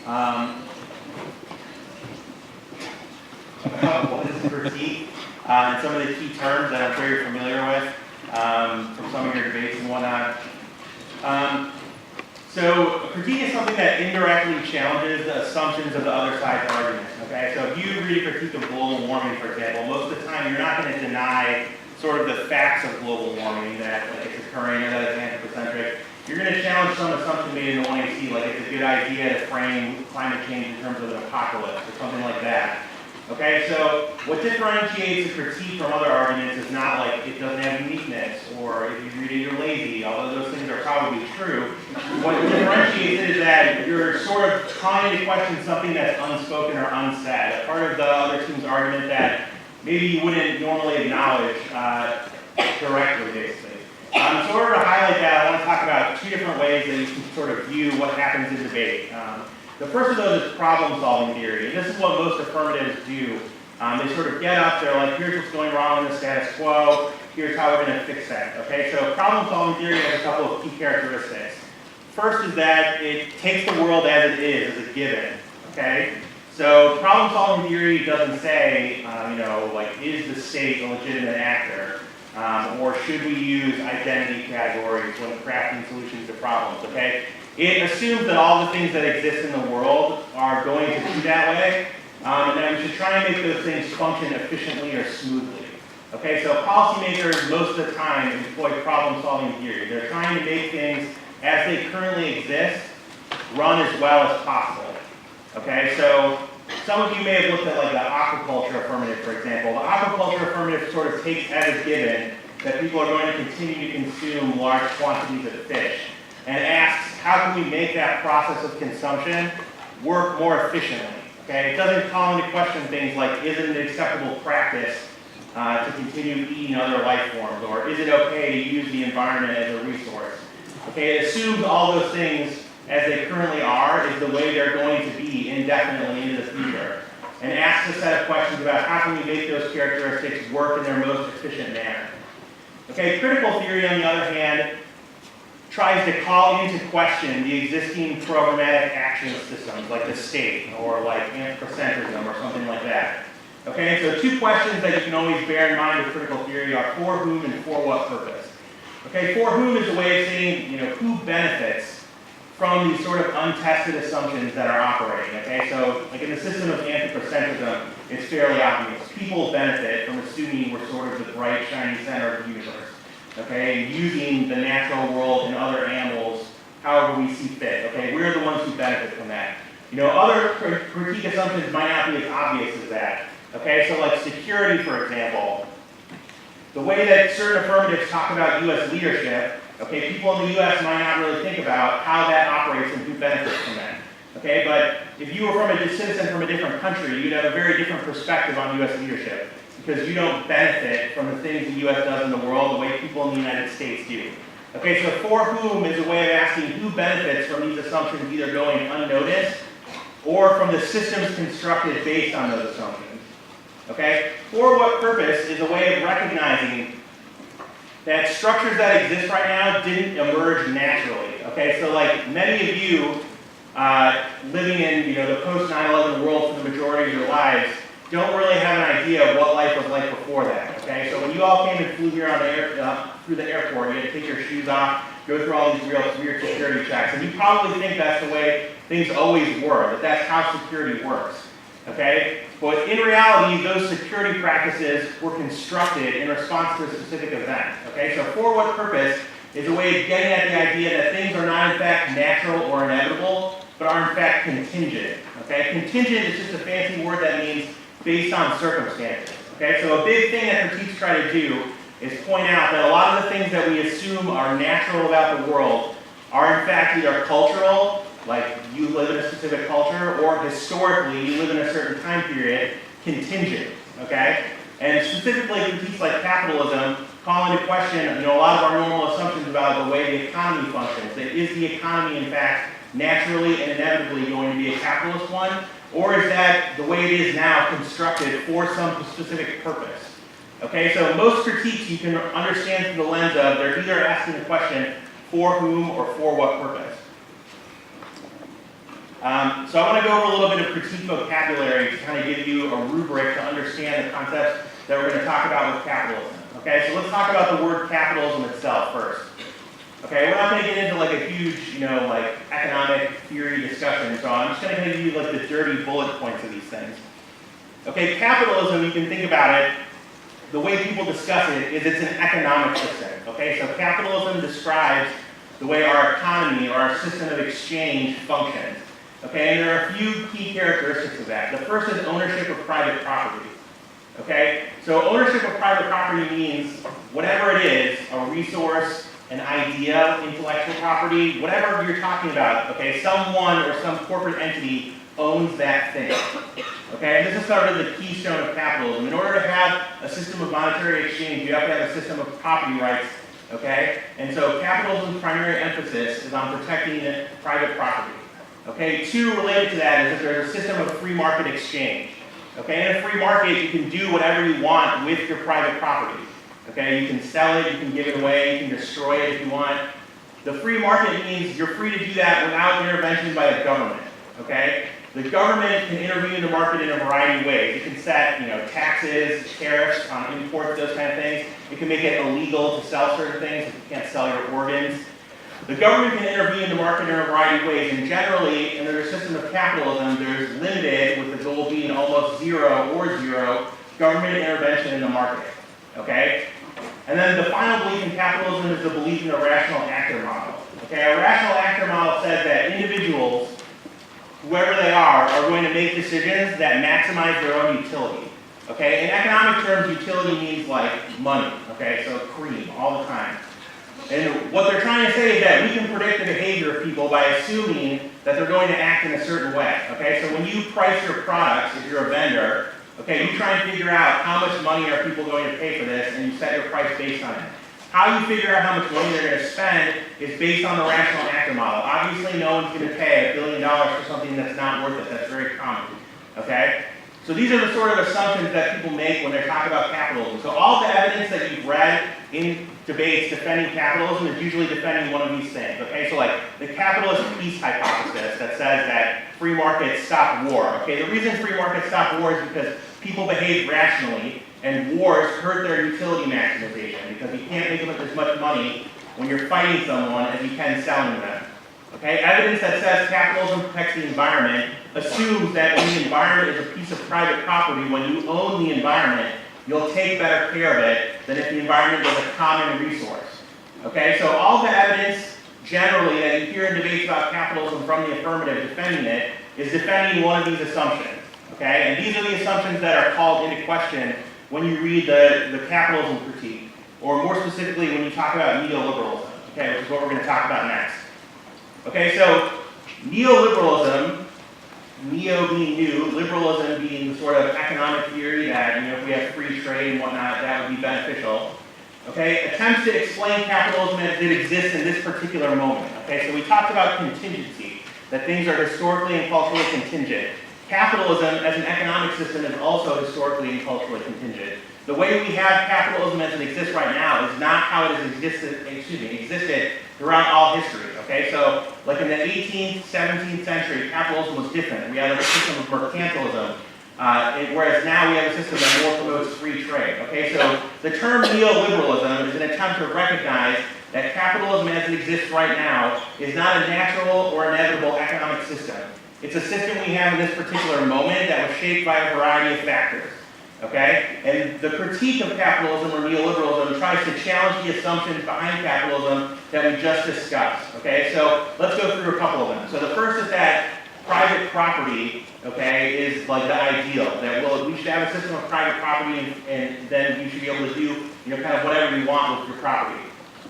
About what is a critique, and some of the key terms that I'm sure you're familiar with from some of your debates and whatnot. So a critique is something that indirectly challenges the assumptions of the other side's argument. Okay, so if you read a critique of global warming, for example, most of the time you're not going to deny sort of the facts of global warming, that like it's occurring or that it's anthropocentric. You're going to challenge some assumption made in the 1AC, like it's a good idea to frame climate change in terms of an apocalypse or something like that. Okay, so what differentiates a critique from other arguments is not like it doesn't have uniqueness, or if you read it you're lazy, although those things are probably true. What differentiates it is that you're sort of trying to question something that's unspoken or unsaid, a part of the other team's argument that maybe you wouldn't normally acknowledge directly, basically. So in order to highlight that, I want to talk about two different ways that you can sort of view what happens in debate. The first of those is problem-solving theory, and this is what most affirmatives do. They sort of get up, they're like, here's what's going wrong in the status quo, here's how we're going to fix that. Okay, so problem-solving theory has a couple of key characteristics. First is that it takes the world as it is, as a given. Okay, so problem-solving theory doesn't say, like, is the state a legitimate actor, or should we use identity categories when crafting solutions to problems. Okay. It assumes that all the things that exist in the world are going to be that way, and that we should try and make those things function efficiently or smoothly. Okay, so policymakers most of the time employ problem-solving theory. They're trying to make things as they currently exist run as well as possible. Okay, so some of you may have looked at like the aquaculture affirmative, for example. The aquaculture affirmative sort of takes as a given that people are going to continue to consume large quantities of fish, and asks, how can we make that process of consumption work more efficiently? Okay, it doesn't call into question things like, is it an acceptable practice to continue eating other life forms, or is it okay to use the environment as a resource? Okay, it assumes all those things as they currently are is the way they're going to be indefinitely into the future, and asks a set of questions about how can we make those characteristics work in their most efficient manner. Okay, critical theory, on the other hand, tries to call into question the existing programmatic action systems, like the state, or like anthropocentrism, or something like that. Okay, so two questions that you can always bear in mind with critical theory are for whom and for what purpose. Okay, for whom is a way of saying, who benefits from these sort of untested assumptions that are operating. Okay, so like in the system of anthropocentrism, it's fairly obvious. People benefit from assuming we're sort of the bright, shiny center of the universe. Okay, and using the natural world and other animals however we see fit. Okay, we're the ones who benefit from that. Other critique assumptions might not be as obvious as that. Okay, so like security, for example, the way that certain affirmatives talk about U.S. leadership, okay, people in the U.S. might not really think about how that operates and who benefits from that. Okay, but if you were a citizen from a different country, you'd have a very different perspective on U.S. leadership, because you don't benefit from the things the U.S. does in the world the way people in the United States do. Okay, so for whom is a way of asking who benefits from these assumptions either going unnoticed or from the systems constructed based on those assumptions. Okay, for what purpose is a way of recognizing that structures that exist right now didn't emerge naturally. Okay, so like many of you living in the post 9/11 world for the majority of your lives don't really have an idea of what life was like before that. Okay, so when you all came and flew here on through the airport, you had to take your shoes off, go through all these weird security checks, and you probably think that's the way things always were, that that's how security works. Okay, but in reality, those security practices were constructed in response to a specific event. Okay, so for what purpose is a way of getting at the idea that things are not in fact natural or inevitable, but are in fact contingent. Okay, contingent is just a fancy word that means based on circumstances. Okay, so a big thing that critiques try to do is point out that a lot of the things that we assume are natural about the world are in fact either cultural, like you live in a specific culture, or historically you live in a certain time period, contingent. Okay, and specifically critiques like capitalism call into question a lot of our normal assumptions about the way the economy functions. That is the economy in fact naturally and inevitably going to be a capitalist one? Or is that the way it is now constructed for some specific purpose? Okay, so most critiques you can understand through the lens of they're either asking the question for whom or for what purpose. So I want to go over a little bit of critique vocabulary to kind of give you a rubric to understand the concepts that we're going to talk about with capitalism. Okay, so let's talk about the word capitalism itself first. Okay, we're not going to get into like a huge, like economic theory discussion, so I'm just going to give you like the dirty bullet points of these things. Okay, capitalism, you can think about it, the way people discuss it is it's an economic system. Okay, so capitalism describes the way our economy or our system of exchange functions. Okay, and there are a few key characteristics of that. The first is ownership of private property. Okay, so ownership of private property means whatever it is, a resource, an idea, intellectual property, whatever you're talking about, okay, someone or some corporate entity owns that thing. Okay, and this is sort of the keystone of capitalism. In order to have a system of monetary exchange, you have to have a system of property rights. Okay, and so capitalism's primary emphasis is on protecting private property. Okay, two, related to that is that there's a system of free market exchange. Okay, in a free market, you can do whatever you want with your private property. Okay, you can sell it, you can give it away, you can destroy it if you want. The free market means you're free to do that without intervention by the government. Okay, the government can intervene in the market in a variety of ways. It can set, taxes, tariffs on imports, those kind of things. It can make it illegal to sell certain things if you can't sell your organs. The government can intervene in the market in a variety of ways, and generally, in the system of capitalism, there's limited, with the goal being almost zero, government intervention in the market. Okay? And then the final belief in capitalism is the belief in the rational actor model. Okay, a rational actor model says that individuals, whoever they are going to make decisions that maximize their own utility. Okay, in economic terms, utility means like money. Okay, so cream all the time. And what they're trying to say is that we can predict the behavior of people by assuming that they're going to act in a certain way. Okay, so when you price your products, if you're a vendor, okay, you try and figure out how much money are people going to pay for this, and you set your price based on it. How you figure out how much money they're going to spend is based on the rational actor model. Obviously, no one's going to pay $1 billion for something that's not worth it. That's very common. Okay? So these are the sort of assumptions that people make when they talk about capitalism. So all the evidence that you've read in debates defending capitalism is usually defending one of these things. Okay, so like the capitalist peace hypothesis that says that free markets stop war. Okay, the reason free markets stop war is because people behave rationally, and wars hurt their utility maximization because you can't make as much money when you're fighting someone as you can selling them. Okay, evidence that says capitalism protects the environment assumes that when the environment is a piece of private property, when you own the environment, you'll take better care of it than if the environment was a common resource. Okay, so all the evidence generally that you hear in debates about capitalism from the affirmative defending it is defending one of these assumptions. Okay, and these are the assumptions that are called into question when you read the capitalism critique, or more specifically when you talk about neoliberalism, okay, which is what we're going to talk about next. Okay, so neoliberalism, neo being new, liberalism being the sort of economic theory that, if we have free trade and whatnot, that would be beneficial. Okay, attempts to explain capitalism as it exists in this particular moment. Okay, so we talked about contingency, that things are historically and culturally contingent. Capitalism as an economic system is also historically and culturally contingent. The way we have capitalism as it exists right now is not how it has existed throughout all history. Okay, so like in the 18th, 17th century, capitalism was different. We had a system of mercantilism, whereas now we have a system that more promotes free trade. Okay, so the term neoliberalism is an attempt to recognize that capitalism as it exists right now is not a natural or inevitable economic system. It's a system we have in this particular moment that was shaped by a variety of factors. Okay? And the critique of capitalism or neoliberalism tries to challenge the assumptions behind capitalism that we just discussed. Okay? So let's go through a couple of them. So the first is that private property, okay, is like the ideal. That we should have a system of private property and then you should be able to do, kind of whatever you want with your property.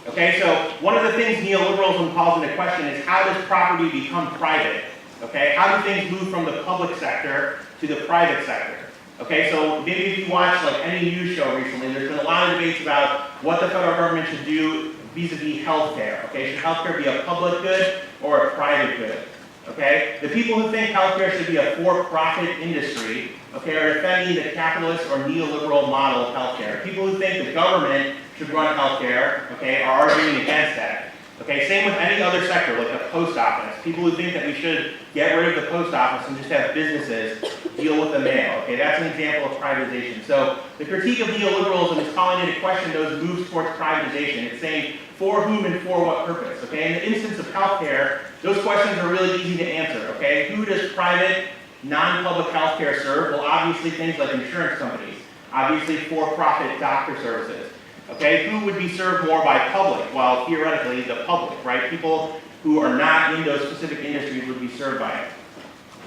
Okay? So one of the things neoliberalism calls into question is how does property become private? Okay? How do things move from the public sector to the private sector? Okay, so maybe if you watch like any news show recently, there's been a lot of debates about what the federal government should do vis-a-vis healthcare. Okay, should healthcare be a public good or a private good? Okay, the people who think healthcare should be a for-profit industry, okay, are defending the capitalist or neoliberal model of healthcare. People who think the government should run healthcare, okay, are arguing against that. Okay, same with any other sector, like the post office. People who think that we should get rid of the post office and just have businesses deal with the mail. Okay, that's an example of privatization. So the critique of neoliberalism is calling into question those moves towards privatization. It's saying for whom and for what purpose. Okay, in the instance of healthcare, those questions are really easy to answer. Okay, who does private, non-public healthcare serve? Well, obviously things like insurance companies, obviously for-profit doctor services. Okay, who would be served more by public? Well, theoretically, the public, right? People who are not in those specific industries would be served by it.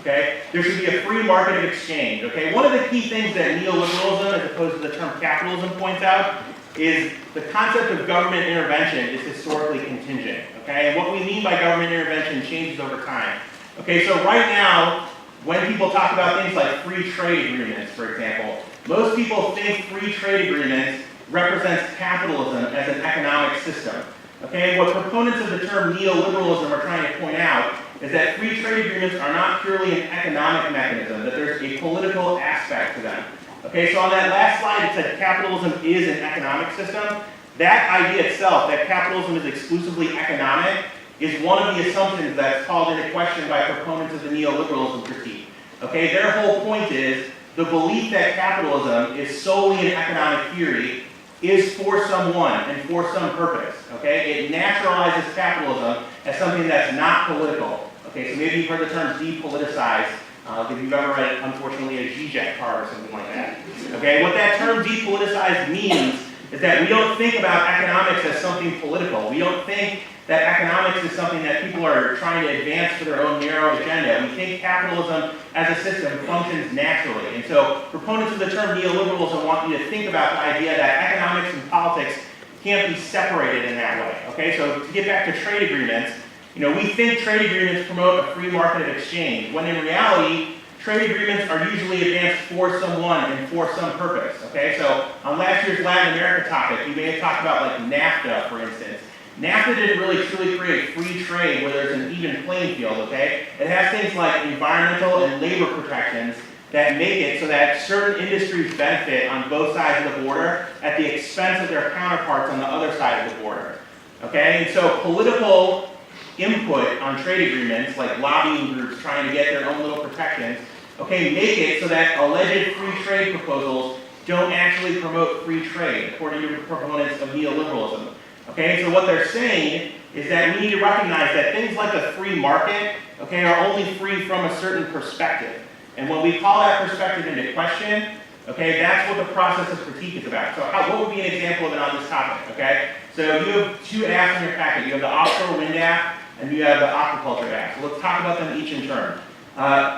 Okay, there should be a free market of exchange. Okay, one of the key things that neoliberalism, as opposed to the term capitalism, points out is the concept of government intervention is historically contingent. Okay, and what we mean by government intervention changes over time. Okay, so right now, when people talk about things like free trade agreements, for example, most people think free trade agreements represents capitalism as an economic system. Okay, what proponents of the term neoliberalism are trying to point out is that free trade agreements are not purely an economic mechanism, that there's a political aspect to them. Okay, so on that last slide it said capitalism is an economic system. That idea itself, that capitalism is exclusively economic, is one of the assumptions that's called into question by proponents of the neoliberalism critique. Okay, their whole point is the belief that capitalism is solely an economic theory is for someone and for some purpose. Okay, it naturalizes capitalism as something that's not political. Okay, so maybe you've heard the term depoliticize. If you've ever read, unfortunately, a Zizek card or something like that. Okay, what that term depoliticize means is that we don't think about economics as something political. We don't think that economics is something that people are trying to advance for their own narrow agenda. We think capitalism as a system functions naturally. And so proponents of the term neoliberalism want you to think about the idea that economics and politics can't be separated in that way. Okay, so to get back to trade agreements, we think trade agreements promote a free market of exchange, when in reality, trade agreements are usually advanced for someone and for some purpose. Okay, so on last year's Latin America topic, you may have talked about like NAFTA, for instance. NAFTA didn't really truly create free trade where there's an even playing field, okay? It has things like environmental and labor protections that make it so that certain industries benefit on both sides of the border at the expense of their counterparts on the other side of the border, okay? And so political input on trade agreements, like lobbying groups trying to get their own little protections, okay, make it so that alleged free trade proposals don't actually promote free trade, according to proponents of neoliberalism. Okay, so what they're saying is that we need to recognize that things like the free market, okay, are only free from a certain perspective. And when we call that perspective into question, okay, that's what the process of critique is about. So what would be an example of it on this topic, okay? So you have two apps in your packet. You have the offshore wind app and you have the aquaculture app. So let's talk about them each in turn.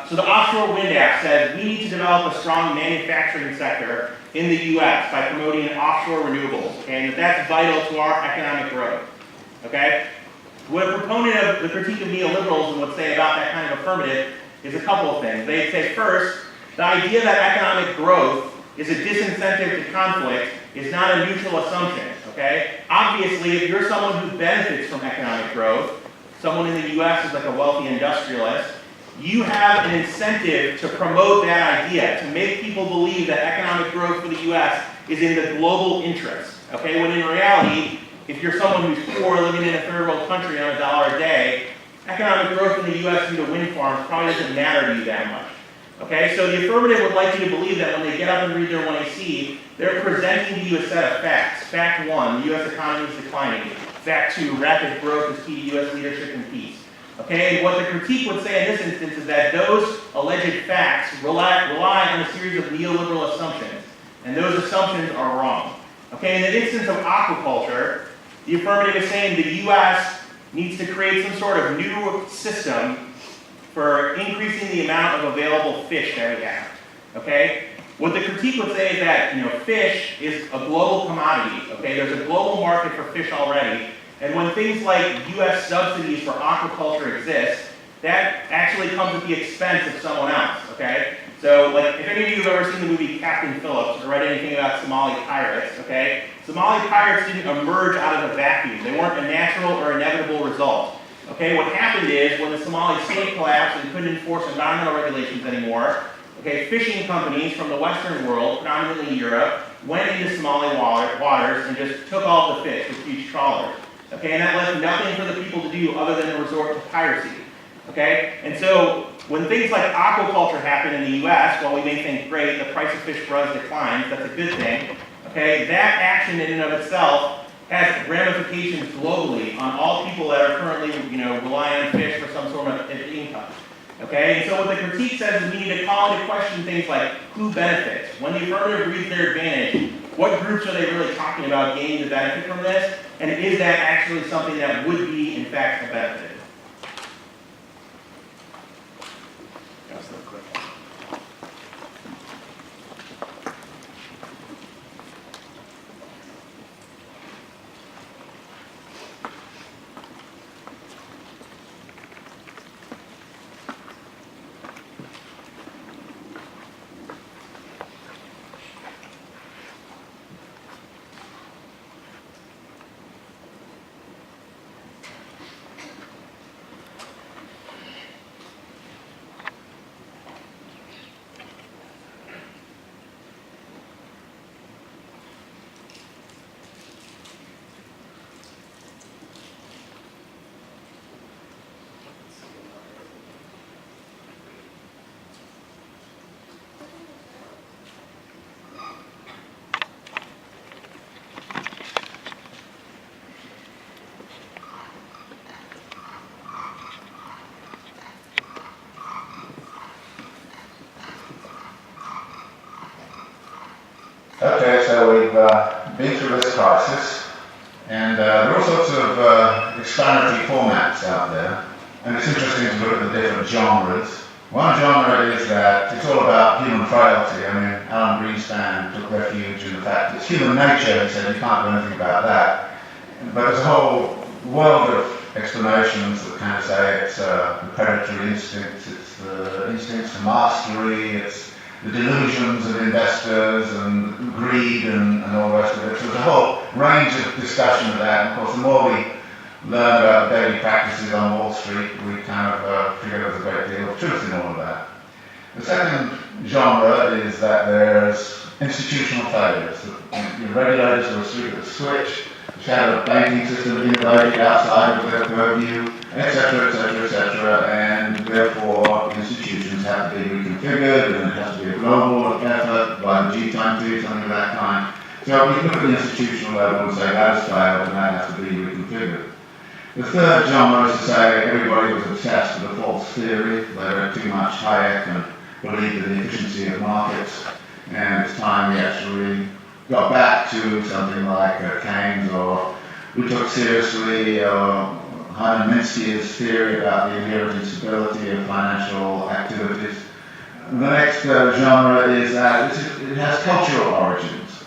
So the offshore wind app says we need to develop a strong manufacturing sector in the U.S. by promoting offshore renewables, okay, and that's vital to our economic growth. Okay? What a proponent of the critique of neoliberalism would say about that kind of affirmative is a couple of things. They'd say first, the idea that economic growth is a disincentive to conflict is not a neutral assumption. Okay? Obviously, if you're someone who benefits from economic growth, someone in the U.S. is like a wealthy industrialist, you have an incentive to promote that idea, to make people believe that economic growth for the U.S. is in the global interest. Okay, when in reality, if you're someone who's poor, living in a third world country on $1 a day, economic growth in the U.S. due to wind farms probably doesn't matter to you that much. Okay, so the affirmative would like you to believe that when they get up and read their 1AC, they're presenting to you a set of facts. Fact 1, the U.S. economy is declining. Fact 2, rapid growth is key to U.S. leadership and peace. Okay, and what the critique would say in this instance is that those alleged facts rely on a series of neoliberal assumptions, and those assumptions are wrong. Okay, in the instance of aquaculture, the affirmative is saying the U.S. needs to create some sort of new system for increasing the amount of available fish that we have. Okay, what the critique would say is that fish is a global commodity. Okay, there's a global market for fish already. And when things like U.S. subsidies for aquaculture exist, that actually comes at the expense of someone else, okay? So, like, if any of you have ever seen the movie Captain Phillips or read anything about Somali pirates, okay? Somali pirates didn't emerge out of a vacuum. They weren't a natural or inevitable result. Okay, what happened is when the Somali state collapsed and couldn't enforce environmental regulations anymore, okay, fishing companies from the Western world, predominantly Europe, went into Somali waters and just took all the fish with huge trawlers. Okay, and that left nothing for the people to do other than to resort to piracy. Okay, and so when things like aquaculture happen in the U.S., while we may think, great, the price of fish for us declines, that's a good thing. Okay, that action in and of itself has ramifications globally on all people that are currently, rely on fish for some sort of income. Okay, and so what the critique says is we need to call into question things like who benefits. When the affirmative reads their advantage, what groups are they really talking about gaining the benefit from this? And is that actually something that would be, in fact, a benefit? Okay, so we've been through this crisis, and there are all sorts of explanatory formats out there, and it's interesting to look at the different genres. One genre is that it's all about human frailty. I mean, Alan Greenspan took refuge in the fact that it's human nature. He said you can't do anything about that. But there's a whole world of explanations that kind of say it's the predatory instincts, it's the instincts for mastery, it's the delusions of investors and greed and all the rest of it. So there's a whole range of discussion of that. And of course, the more we learn about the daily practices on Wall Street, we kind of figure there's a great deal of truth in all of that. The second genre is that there's institutional failures. The regulators are asleep at the switch, the shadow banking system innovated outside of their purview, etc., etc., etc., and therefore institutions have to be reconfigured, and it has to be a global effort by the G20, something of that kind. So we can look at the institutional level and say that has failed and that has to be reconfigured. The third genre is to say everybody was obsessed with a false theory. They read too much Hayek and believed in the efficiency of markets, and it's time we actually got back to something like Keynes, or we took seriously Hyman Minsky's theory about the inherent instability of financial activities. The next genre is that it has cultural origins.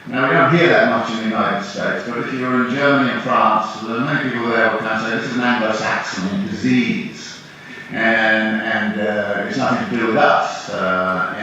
Now, we don't hear that much in the United States, but if you were in Germany and France, there are many people there who kind of say this is an Anglo-Saxon disease, and it's nothing to do with us. I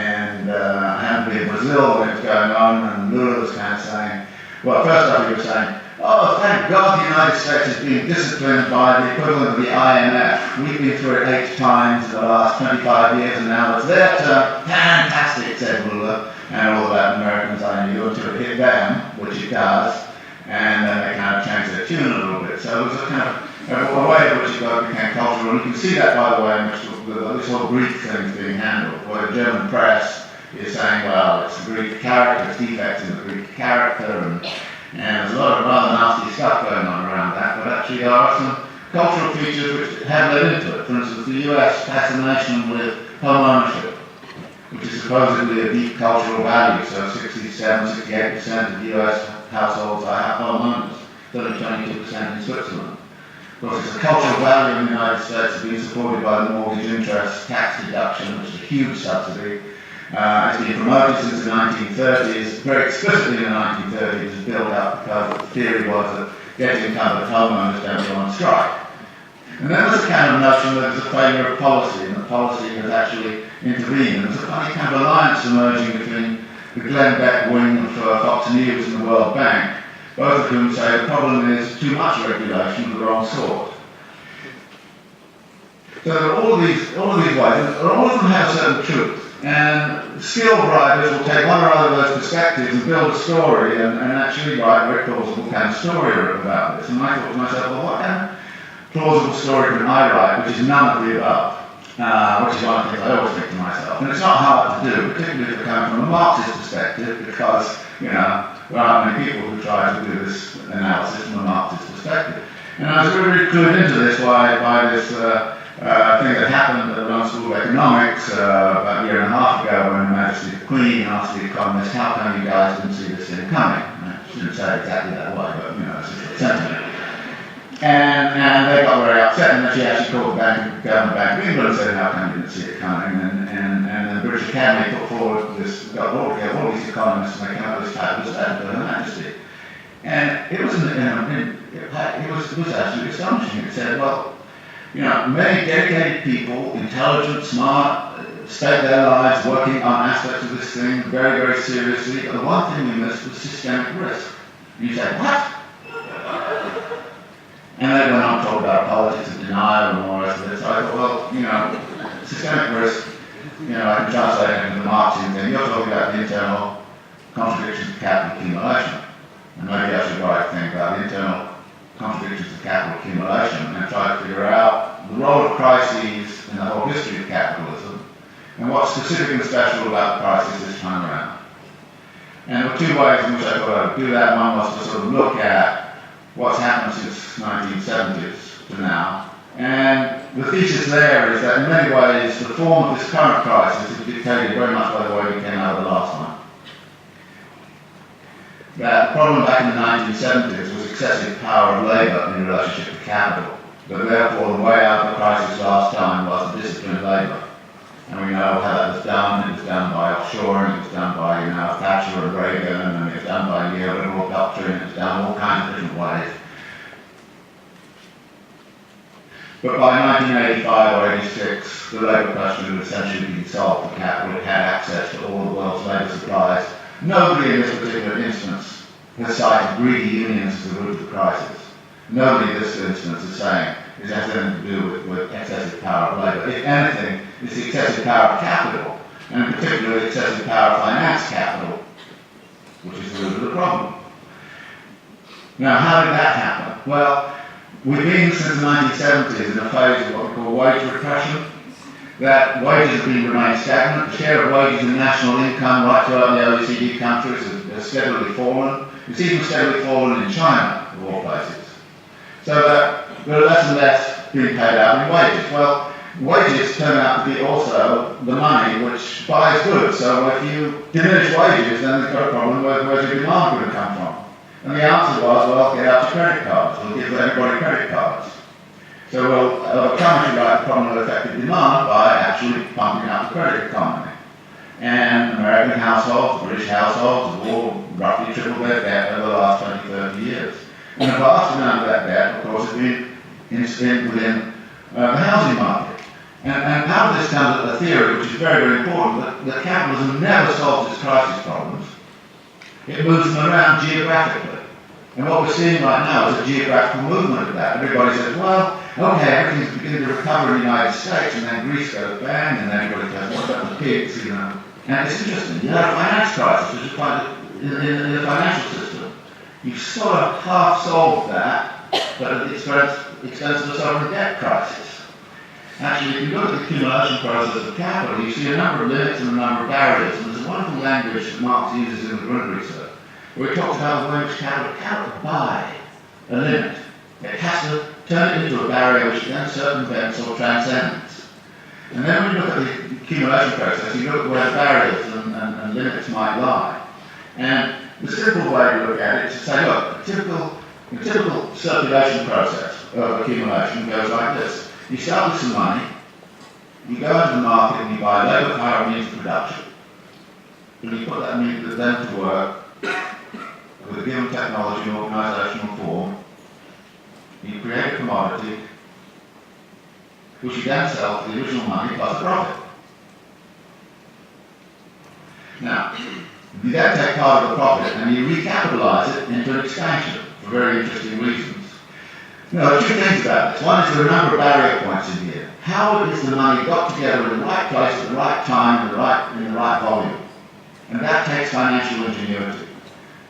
happened to be in Brazil when it was going on, and Lula was kind of saying, well, first off he was saying, oh, thank God the United States is being disciplined by the equivalent of the IMF. We've been through it 8 times in the last 25 years, and now it's their turn. Fantastic, said Lula, and all the Latin Americans I knew, until it hit them, which it does, and then they kind of changed their tune a little bit. So it was a kind of a way in which it became cultural, and you can see that, by the way, in which this whole Greek thing is being handled, where the German press is saying, well, it's the Greek character, it's defects in the Greek character, and there's a lot of rather nasty stuff going on around that, but actually there are some cultural features which have led into it. For instance, the US fascination with home ownership, which is supposedly a deep cultural value, so 67, 68% of US households are home owners, 22% in Switzerland. Of course, it's a cultural value in the United States, it's been supported by the mortgage interest tax deduction, which is a huge subsidy. It's been promoted since the 1930s, very explicitly in the 1930s, built up because the theory was that getting incumbent homeowners don't go on strike. And then there's a kind of notion that there's a failure of policy, and that policy has actually intervened. And there's a funny kind of alliance emerging between the Glenn Beck wing of Fox News and the World Bank, both of whom say the problem is too much regulation of the wrong sort. So there are all of these ways, and all of them have certain truth. And skilled writers will take one or other of those perspectives and build a story and actually write a very plausible kind of story about this. And I thought to myself, well, what kind of plausible story can I write which is none of the above? Which is one of the things I always think to myself. And it's not hard to do, particularly if it comes from a Marxist perspective, because, there aren't many people who try to do this analysis from a Marxist perspective. And I was really clued into this by this thing that happened at the London School of Economics about a year and a half ago when Her Majesty the Queen asked the economists, how come you guys didn't see this thing coming? I shouldn't say it exactly that way, but it's a sentiment. And they got very upset, and then she actually called the Government Bank of England and said, how come you didn't see it coming? And the British Academy put forward got all together, all these economists, and they came up with this fabulous letter to Her Majesty. And it was absolutely astonishing. It said, well, many dedicated people, intelligent, smart, stake their lives working on aspects of this thing very, very seriously. But the one thing we missed was systemic risk. And you say, what? And they went on to talk about politics of denial and all the rest of it. So I thought, well, systemic risk, I can translate it into the Marxian thing. You're talking about the internal contradictions of capital accumulation. And maybe I should write a thing about the internal contradictions of capital accumulation and try to figure out the role of crises in the whole history of capitalism and what's specific and special about the crisis this time around. And there were two ways in which I thought I would do that. One was to sort of look at what's happened since 1970s to now. And the thesis there is that in many ways the form of this current crisis is dictated very much by the way we came out of the last one. That the problem back in the 1970s was excessive power of labour in relationship to capital. But therefore the way out of the crisis last time was the discipline of labour. And we know how that was done. It was done by offshoring, it was done by Thatcher and Reagan, and it was done by neoliberal doctrine, it was done all kinds of different ways. But by 1985 or 86, the labour question had essentially been solved for capital. It had access to all the world's labour supplies. Nobody in this particular instance has cited greedy unions as the root of the crisis. Nobody in this instance is saying it has anything to do with excessive power of labour. If anything, it's the excessive power of capital, and in particular the excessive power of finance capital, which is the root of the problem. Now, how did that happen? Well, we've been since the 1970s in a phase of what we call wage repression, that wages have been remained stagnant. The share of wages in national income right throughout the OECD countries has steadily fallen. It's even steadily fallen in China, of all places. So that there are less and less being paid out in wages. Well, wages turn out to be also the money which buys goods. So if you diminish wages, then there's got a problem where's your demand going to come from? And the answer was, well, get out your credit cards. We'll give everybody credit cards. So we'll overcome, if you like, the problem of effective demand by actually pumping out the credit economy. And American households, British households have all roughly tripled their debt over the last 20, 30 years. And a vast amount of that debt, of course, has been within the housing market. And out of this comes a theory which is very, very important, that capitalism never solves its crisis problems. It moves them around geographically. And what we're seeing right now is a geographical movement of that. Everybody says, well, okay, everything's beginning to recover in the United States, and then Greece goes bang, and then everybody goes, what about the pigs, And it's interesting, you have a finance crisis, which is quite in the financial system. You've sort of half solved that, but at the expense of the sovereign debt crisis. Actually, if you look at the accumulation process of capital, you see a number of limits and a number of barriers, and there's a wonderful language that Marx uses in the Grund research, where he talks about the way in which capital cannot buy a limit. It has to turn it into a barrier which then circumvents or transcends. And then when you look at the accumulation process, you look at where the barriers and limits might lie. And the simple way to look at it is to say, look, a typical circulation process of accumulation goes like this. You start with some money, you go into the market and you buy labour, power, means of production. And you put that means then to work with a given technology and organisational form. You create a commodity which you then sell for the original money plus a profit. Now, you then take part of the profit and you recapitalise it into an expansion for very interesting reasons. There are two things about this. One is there are a number of barrier points in here. How is the money got together in the right place at the right time in the right volume? And that takes financial ingenuity.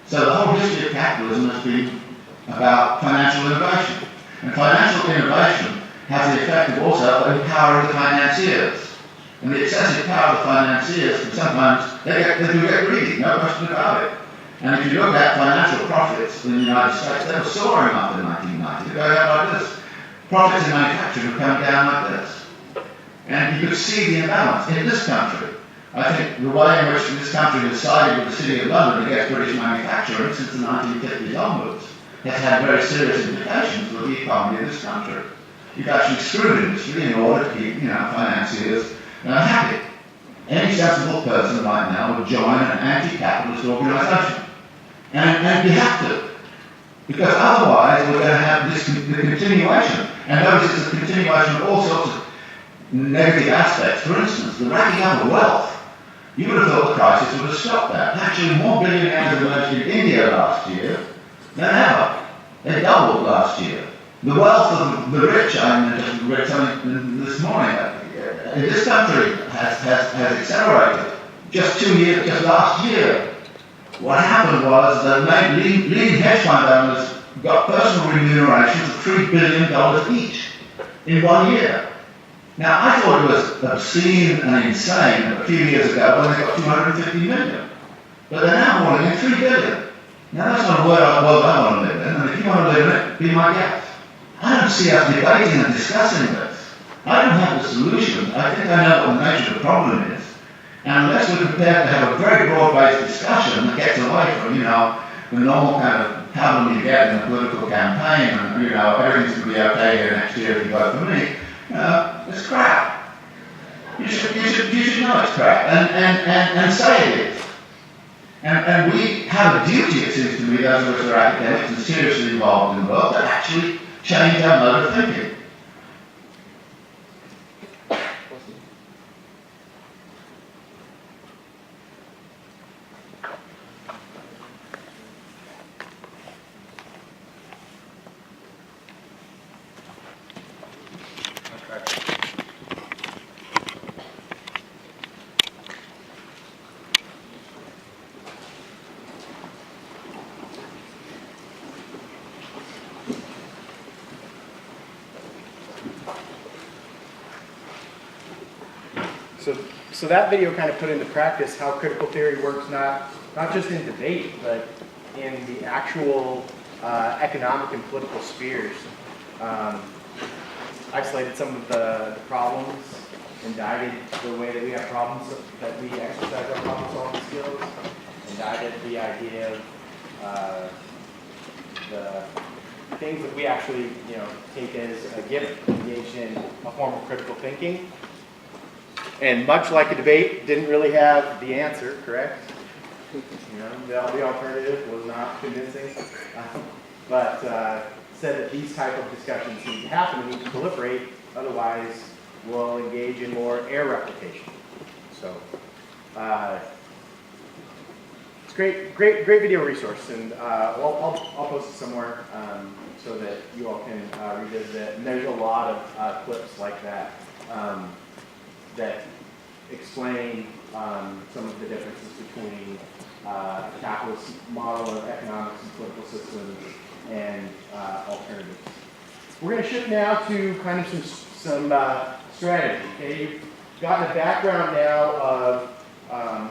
So the whole history of capitalism has been about financial innovation. And financial innovation has the effect of also empowering the financiers. And the excessive power of the financiers can sometimes, they do get greedy, no question about it. And if you look at financial profits in the United States, they were soaring up in 1990. They go out like this. Profits in manufacturing were coming down like this. And you could see the imbalance in this country. I think the way in which this country has sided with the City of London against British manufacturing since the 1950s onwards has had very serious implications for the economy of this country. You've actually screwed industry in order to keep, financiers happy. Any sensible person right now would join an anti-capitalist organisation. And you have to. Because otherwise we're going to have this the continuation. And notice it's a continuation of all sorts of negative aspects. For instance, the racking up of wealth. You would have thought the crisis would have stopped that. Actually, more billionaires emerged in India last year than ever. They doubled last year. The wealth of the rich, I just read something this morning, in this country has accelerated. Just last year. What happened was that leading hedge fund owners got personal remunerations of $3 billion each in 1 year. Now, I thought it was obscene and insane a few years ago when they got 250 million. But they're now wanting in 3 billion. Now, that's not a world I want to live in, and if you want to live in it, be my guest. I don't see us debating and discussing this. I don't have the solution. I think I know what the nature of the problem is. And unless we're prepared to have a very broad-based discussion that gets away from, the normal kind of problem you get in a political campaign and, everything's going to be okay here next year if you vote for me, it's crap. You should know it's crap and say it is. And we have a duty, it seems to me, those of us who are academics and seriously involved in the world, to actually change our mode of thinking. So that video kind of put into practice how critical theory works not just in debate, but in the actual economic and political spheres. Isolated some of the problems, indicted the way that we have problems, that we exercise our problem-solving skills, indicted the idea of the things that we actually take as a given, engaged in a form of critical thinking. And much like a debate, didn't really have the answer, correct? The alternative was not convincing. But said that these type of discussions need to happen and need to proliferate, otherwise we'll engage in more error replication. So it's great video resource, and I'll post it somewhere so that you all can revisit it. And there's a lot of clips like that that explain some of the differences between a capitalist model of economics and political systems and alternatives. We're going to shift now to kind of some strategy. Okay, you've gotten a background now of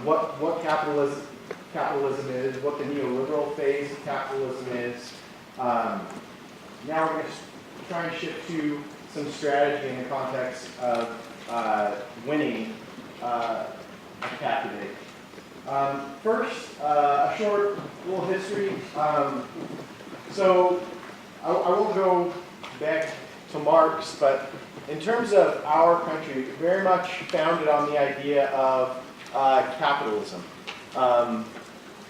what capitalism is, what the neoliberal phase of capitalism is. Now we're going to try and shift to some strategy in the context of winning a cap debate. First, a short little history. So I won't go back to Marx, but in terms of our country, very much founded on the idea of capitalism.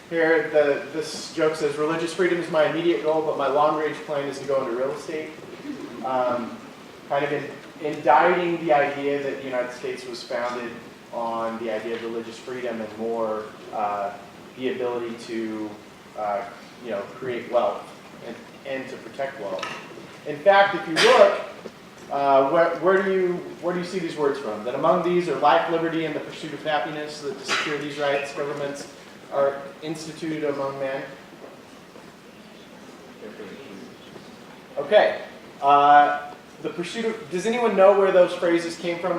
Here, this joke says, religious freedom is my immediate goal, but my long-range plan is to go into real estate. Kind of indicting the idea that the United States was founded on the idea of religious freedom and more the ability to create wealth and to protect wealth. In fact, if you look, where do you see these words from? That among these are life, liberty, and the pursuit of happiness, that to secure these rights, governments are instituted among men. Okay. The pursuit of, does anyone know where those phrases came from?